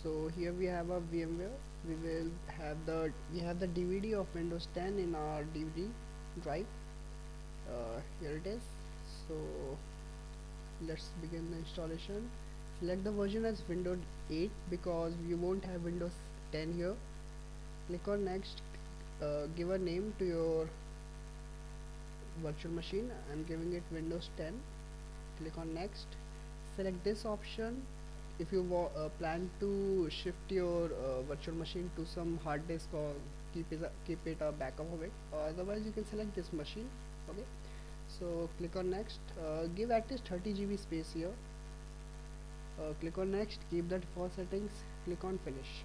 So here we have a VMware. We have the DVD of Windows 10 in our DVD drive. Here it is. So let's begin the installation. Select the version as Windows 8 because you won't have Windows 10 here. Click on next. Give a name to your virtual machine. I'm giving it Windows 10. Click on next. Select this option if you plan to shift your virtual machine to some hard disk or keep it a backup of it. Otherwise you can select this machine. Okay, so click on next. Give at least 30 GB space here. Click on next. Keep the default settings. Click on finish.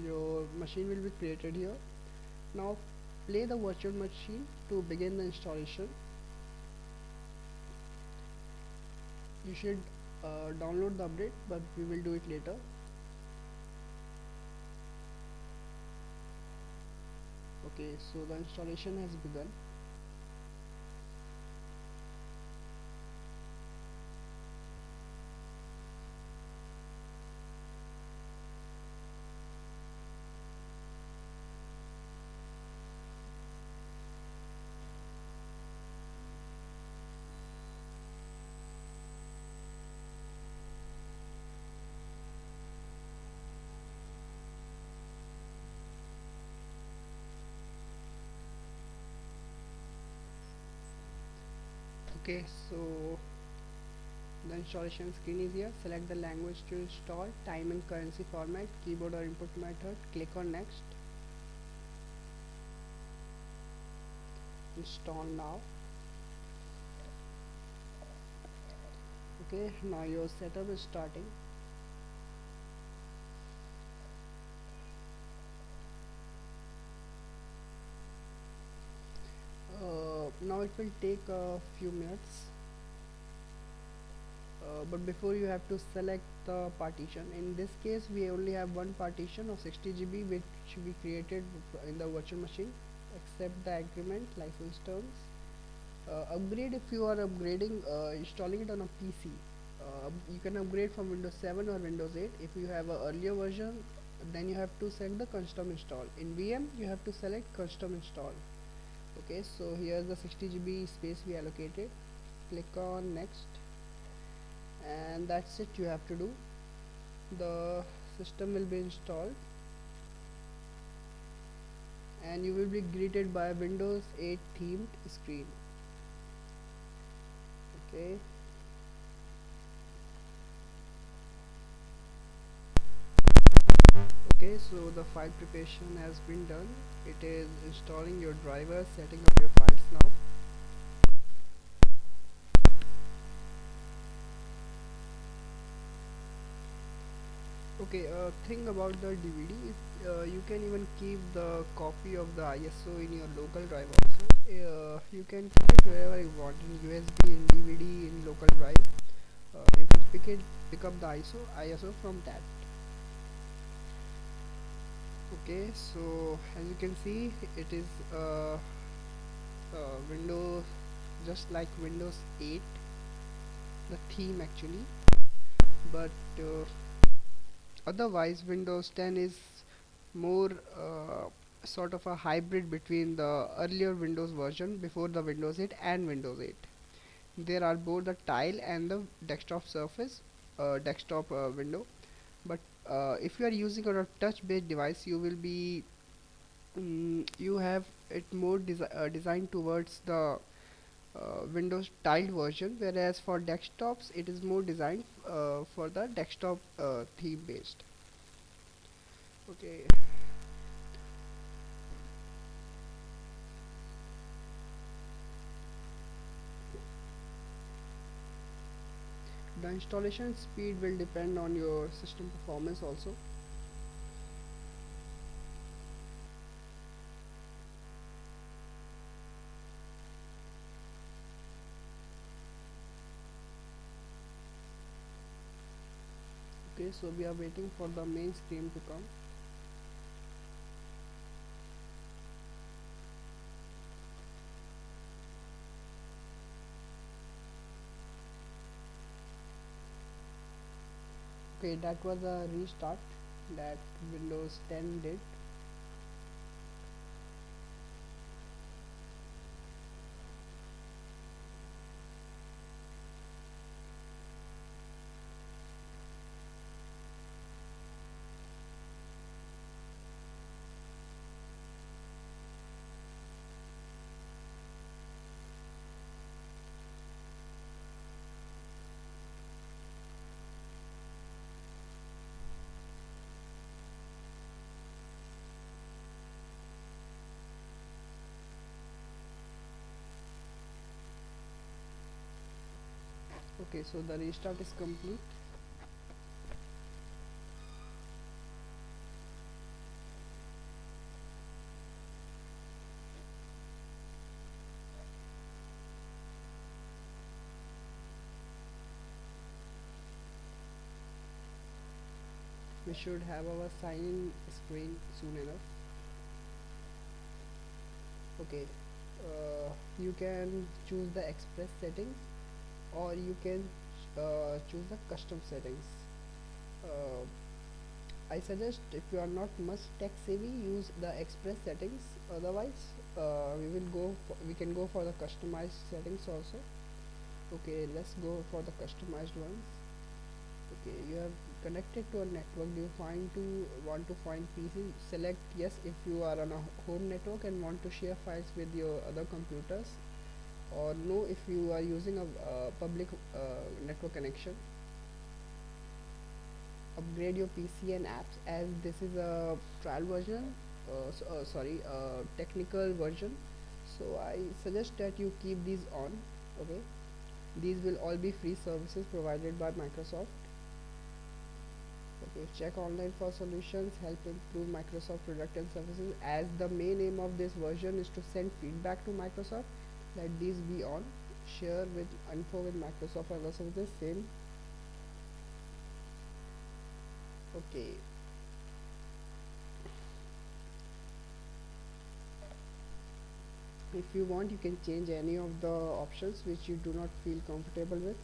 Your machine will be created here. Now play the virtual machine to begin the installation. You should download the update, but we will do it later. Okay, so the installation has begun. Okay, so the installation screen is here. Select the language to install, time and currency format, keyboard or input method. Click on next. Install now. Okay, now your setup is starting. Now it will take a few minutes, but before you have to select the partition. In this case we only have one partition of 60 GB which we created in the virtual machine. Accept the agreement, license terms. Upgrade if you are upgrading, installing it on a PC. You can upgrade from Windows 7 or Windows 8. If you have a earlier version, then you have to select the custom install. In VM you have to select custom install. Okay, so here's the 60 GB space we allocated. Click on next, and that's it. You have to do. The system will be installed and you will be greeted by a Windows 8 themed screen. Okay, okay, so the file preparation has been done. It is installing your drivers, setting up your files now. Okay, thing about the DVD is you can even keep the copy of the ISO in your local drive also. You can keep it wherever you want, in USB, in DVD, in local drive. You can pick up the ISO from that. Okay, so as you can see, it is Windows, just like Windows 8, the theme actually, but otherwise Windows 10 is more sort of a hybrid between the earlier Windows version before the Windows 8 and Windows 8. There are both the tile and the desktop surface, desktop window, but if you are using on a touch based device, you will be you have it more designed towards the Windows tiled version, whereas for desktops it is more designed for the desktop theme based. Okay, the installation speed will depend on your system performance also. Okay, so we are waiting for the main screen to come. Okay, that was a restart. that Windows 10 did. Okay, so the restart is complete. We should have our sign in screen soon enough. Okay, you can choose the express settings, or you can choose the custom settings. uh, I suggest, if you are not much tech savvy, use the express settings. Otherwise, we can go for the customized settings also. Okay, let's go for the customized ones. Okay, you have connected to a network. Do you want to find PC? Select yes if you are on a home network and want to share files with your other computers, or no if you are using a public network connection. Upgrade your PC and apps, as this is a trial version, sorry, technical version. So I suggest that you keep these on. Okay, these will all be free services provided by Microsoft. Okay, check online for solutions, help improve Microsoft product and services. As the main aim of this version is to send feedback to Microsoft, let these be on. Share with info with Microsoft and other services, same. Okay, if you want, you can change any of the options which you do not feel comfortable with.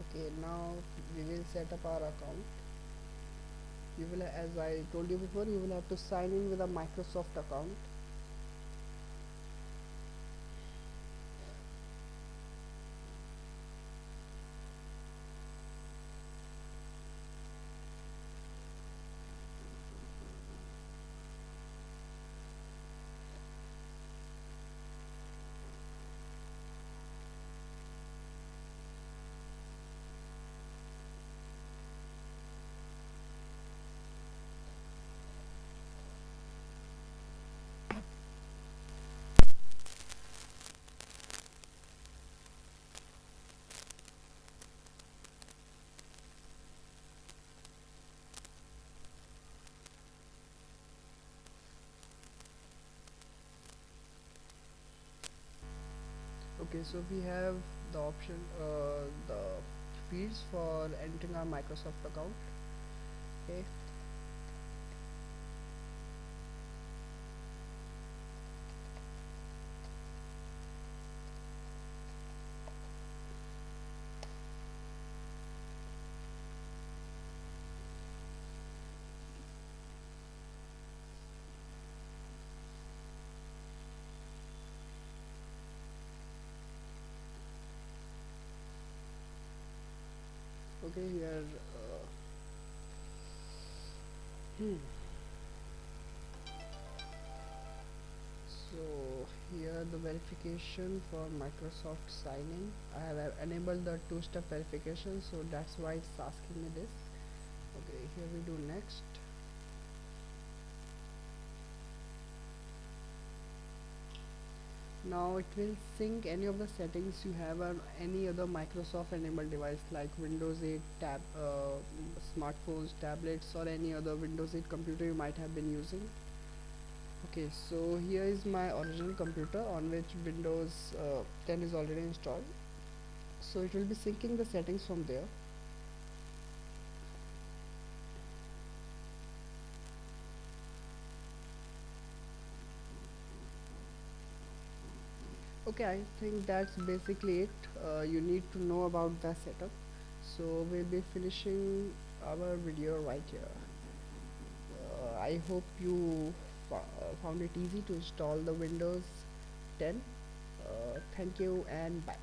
Okay, now we will set up our account. You will, as I told you before, you will have to sign in with a Microsoft account. Okay, so we have the option, the fields for entering our Microsoft account. Okay, okay, here. Hmm. So here the verification for Microsoft sign in. I have enabled the two-step verification, so that's why it's asking me this. Okay, here we do next. Now it will sync any of the settings you have on any other Microsoft enabled device like Windows 8 smartphones, tablets, or any other Windows 8 computer you might have been using. Okay, so here is my original computer on which Windows 10 is already installed. So it will be syncing the settings from there. Okay, I think that's basically it. You need to know about the setup. So we'll be finishing our video right here. I hope you found it easy to install the Windows 10. Thank you and bye.